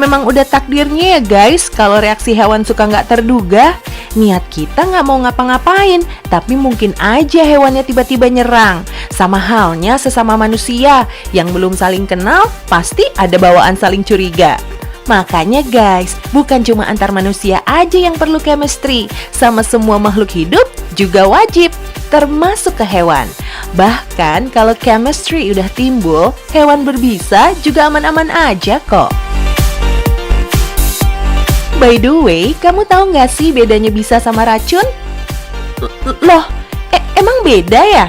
Memang udah takdirnya ya guys, kalau reaksi hewan suka nggak terduga. Niat kita nggak mau ngapa-ngapain, tapi mungkin aja hewannya tiba-tiba nyerang. Sama halnya sesama manusia, yang belum saling kenal, pasti ada bawaan saling curiga. Makanya guys, bukan cuma antar manusia aja yang perlu chemistry, sama semua makhluk hidup juga wajib, termasuk ke hewan. Bahkan kalau chemistry udah timbul, hewan berbisa juga aman-aman aja kok. By the way, kamu tahu nggak sih bedanya bisa sama racun? Loh, emang beda ya?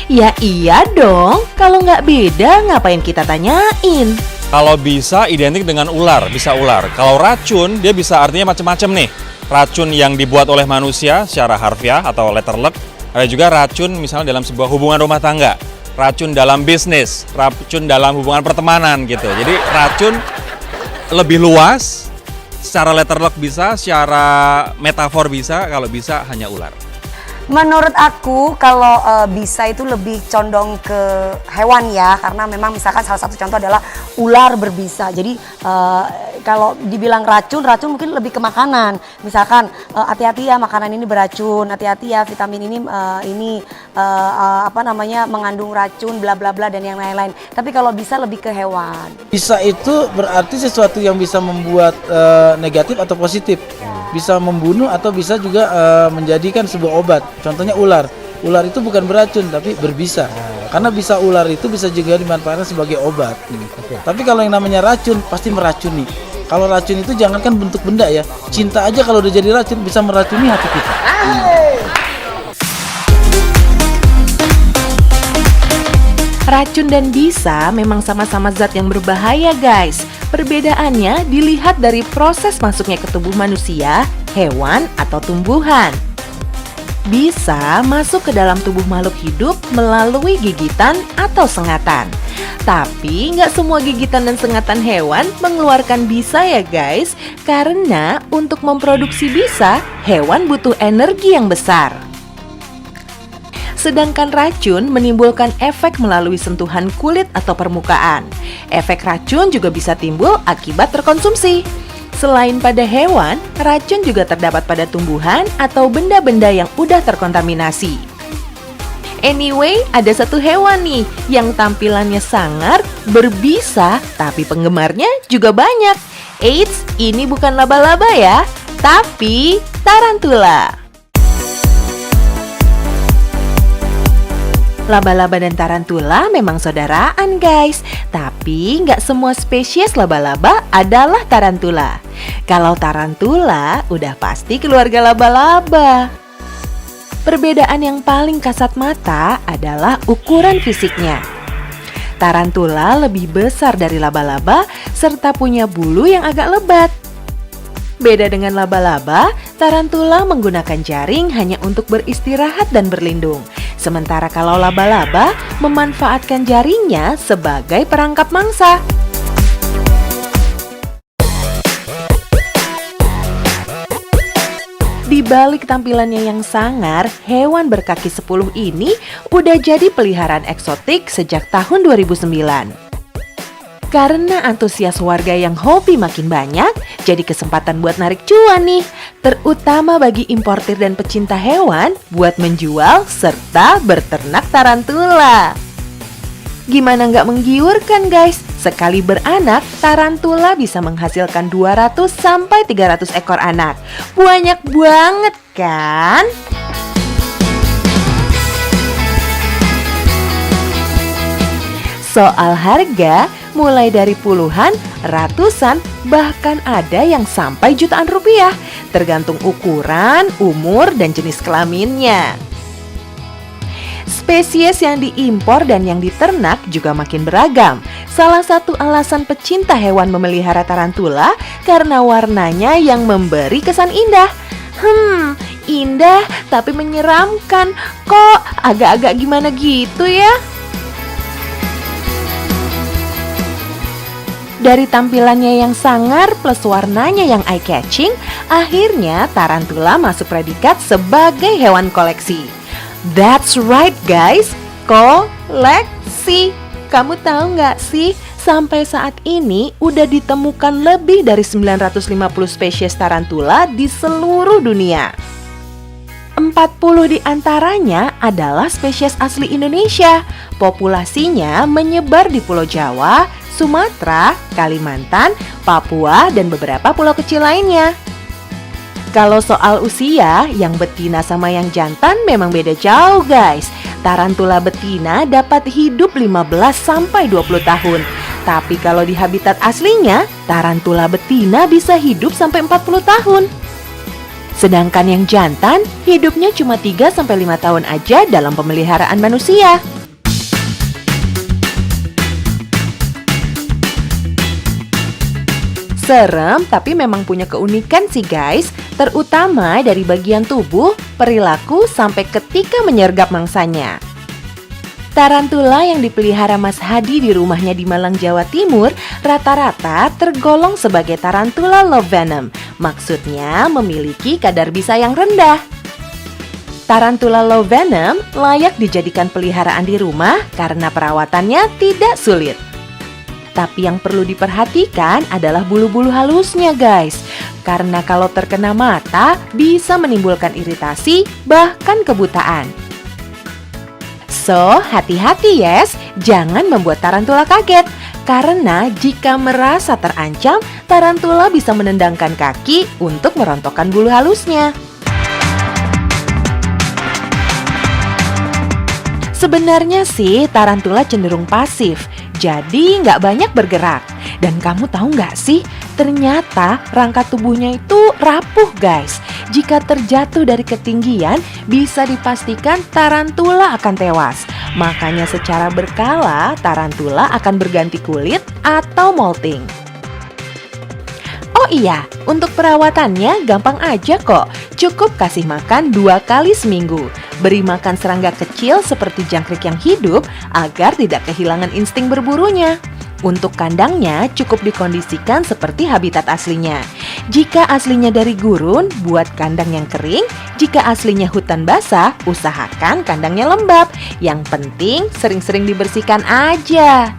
Ya iya dong, kalau nggak beda ngapain kita tanyain? Kalau bisa identik dengan ular, bisa ular. Kalau racun, dia bisa artinya macam-macam nih. Racun yang dibuat oleh manusia secara harfiah atau letterlek. Ada juga racun misalnya dalam sebuah hubungan rumah tangga. Racun dalam bisnis, racun dalam hubungan pertemanan gitu. Jadi racun lebih luas. Secara letterlock bisa, secara metafor bisa, kalau bisa hanya ular. Menurut aku kalau bisa itu lebih condong ke hewan ya, karena memang misalkan salah satu contoh adalah ular berbisa. Jadi kalau dibilang racun mungkin lebih ke makanan. Misalkan hati-hati ya makanan ini beracun, hati-hati ya vitamin ini mengandung racun bla bla bla dan yang lain-lain. Tapi kalau bisa lebih ke hewan. Bisa itu berarti sesuatu yang bisa membuat negatif atau positif. Bisa membunuh atau bisa juga menjadikan sebuah obat. Contohnya ular. Ular itu bukan beracun tapi berbisa. Karena bisa ular itu bisa juga dimanfaatkan sebagai obat. Tapi kalau yang namanya racun pasti meracuni. Kalau racun itu jangankan bentuk benda ya. Cinta aja kalau udah jadi racun bisa meracuni hati kita. Racun dan bisa memang sama-sama zat yang berbahaya guys. Perbedaannya dilihat dari proses masuknya ke tubuh manusia, hewan, atau tumbuhan. Bisa masuk ke dalam tubuh makhluk hidup melalui gigitan atau sengatan. Tapi nggak semua gigitan dan sengatan hewan mengeluarkan bisa ya guys. Karena untuk memproduksi bisa, hewan butuh energi yang besar. Sedangkan racun menimbulkan efek melalui sentuhan kulit atau permukaan. Efek racun juga bisa timbul akibat terkonsumsi. Selain pada hewan, racun juga terdapat pada tumbuhan atau benda-benda yang udah terkontaminasi. Anyway, ada satu hewan nih yang tampilannya sangar, berbisa, tapi penggemarnya juga banyak. Eits, ini bukan laba-laba ya, tapi tarantula. Laba-laba dan tarantula memang saudaraan guys, tapi nggak semua spesies laba-laba adalah tarantula. Kalau tarantula udah pasti keluarga laba-laba. Perbedaan yang paling kasat mata adalah ukuran fisiknya. Tarantula lebih besar dari laba-laba serta punya bulu yang agak lebat. Beda dengan laba-laba, tarantula menggunakan jaring hanya untuk beristirahat dan berlindung. Sementara kalau laba-laba memanfaatkan jaringnya sebagai perangkap mangsa. Di balik tampilannya yang sangar, hewan berkaki 10 ini udah jadi peliharaan eksotik sejak tahun 2009. Karena antusias warga yang hobi makin banyak, jadi kesempatan buat narik cuan nih, terutama bagi importir dan pecinta hewan buat menjual serta berternak tarantula. Gimana nggak menggiurkan guys? Sekali beranak, tarantula bisa menghasilkan 200 sampai 300 ekor anak. Banyak banget kan? Soal harga, mulai dari puluhan, ratusan, bahkan ada yang sampai jutaan rupiah, tergantung ukuran, umur, dan jenis kelaminnya. Spesies yang diimpor dan yang diternak juga makin beragam. Salah satu alasan pecinta hewan memelihara tarantula karena warnanya yang memberi kesan indah. Indah tapi menyeramkan. Kok agak-agak gimana gitu ya? Dari tampilannya yang sangar plus warnanya yang eye-catching, akhirnya tarantula masuk predikat sebagai hewan koleksi. That's right guys, koleksi. Kamu tahu nggak sih, Sampai saat ini udah ditemukan lebih dari 950 spesies tarantula di seluruh dunia. 40 di antaranya adalah spesies asli Indonesia. Populasinya menyebar di Pulau Jawa, Sumatera, Kalimantan, Papua, dan beberapa pulau kecil lainnya. Kalau soal usia, yang betina sama yang jantan memang beda jauh guys. Tarantula betina dapat hidup 15 sampai 20 tahun. Tapi kalau di habitat aslinya, tarantula betina bisa hidup sampai 40 tahun. Sedangkan yang jantan hidupnya cuma 3 sampai 5 tahun aja dalam pemeliharaan manusia. Serem tapi memang punya keunikan sih guys, terutama dari bagian tubuh, perilaku, sampai ketika menyergap mangsanya. Tarantula yang dipelihara Mas Hadi di rumahnya di Malang, Jawa Timur rata-rata tergolong sebagai tarantula low venom. Maksudnya memiliki kadar bisa yang rendah. Tarantula low venom layak dijadikan peliharaan di rumah karena perawatannya tidak sulit. Tapi yang perlu diperhatikan adalah bulu-bulu halusnya guys. Karena kalau terkena mata bisa menimbulkan iritasi bahkan kebutaan. So, hati-hati yes, jangan membuat tarantula kaget. Karena jika merasa terancam, tarantula bisa menendangkan kaki untuk merontokkan bulu halusnya. Sebenarnya sih tarantula cenderung pasif, jadi nggak banyak bergerak. Dan kamu tahu nggak sih, ternyata rangka tubuhnya itu rapuh guys. Jika terjatuh dari ketinggian, bisa dipastikan tarantula akan tewas. Makanya secara berkala, tarantula akan berganti kulit atau molting. Oh iya, untuk perawatannya gampang aja kok. Cukup kasih makan 2 kali seminggu. Beri makan serangga kecil seperti jangkrik yang hidup agar tidak kehilangan insting berburunya. Untuk kandangnya cukup dikondisikan seperti habitat aslinya. Jika aslinya dari gurun, buat kandang yang kering. Jika aslinya hutan basah, usahakan kandangnya lembab. Yang penting sering-sering dibersihkan aja.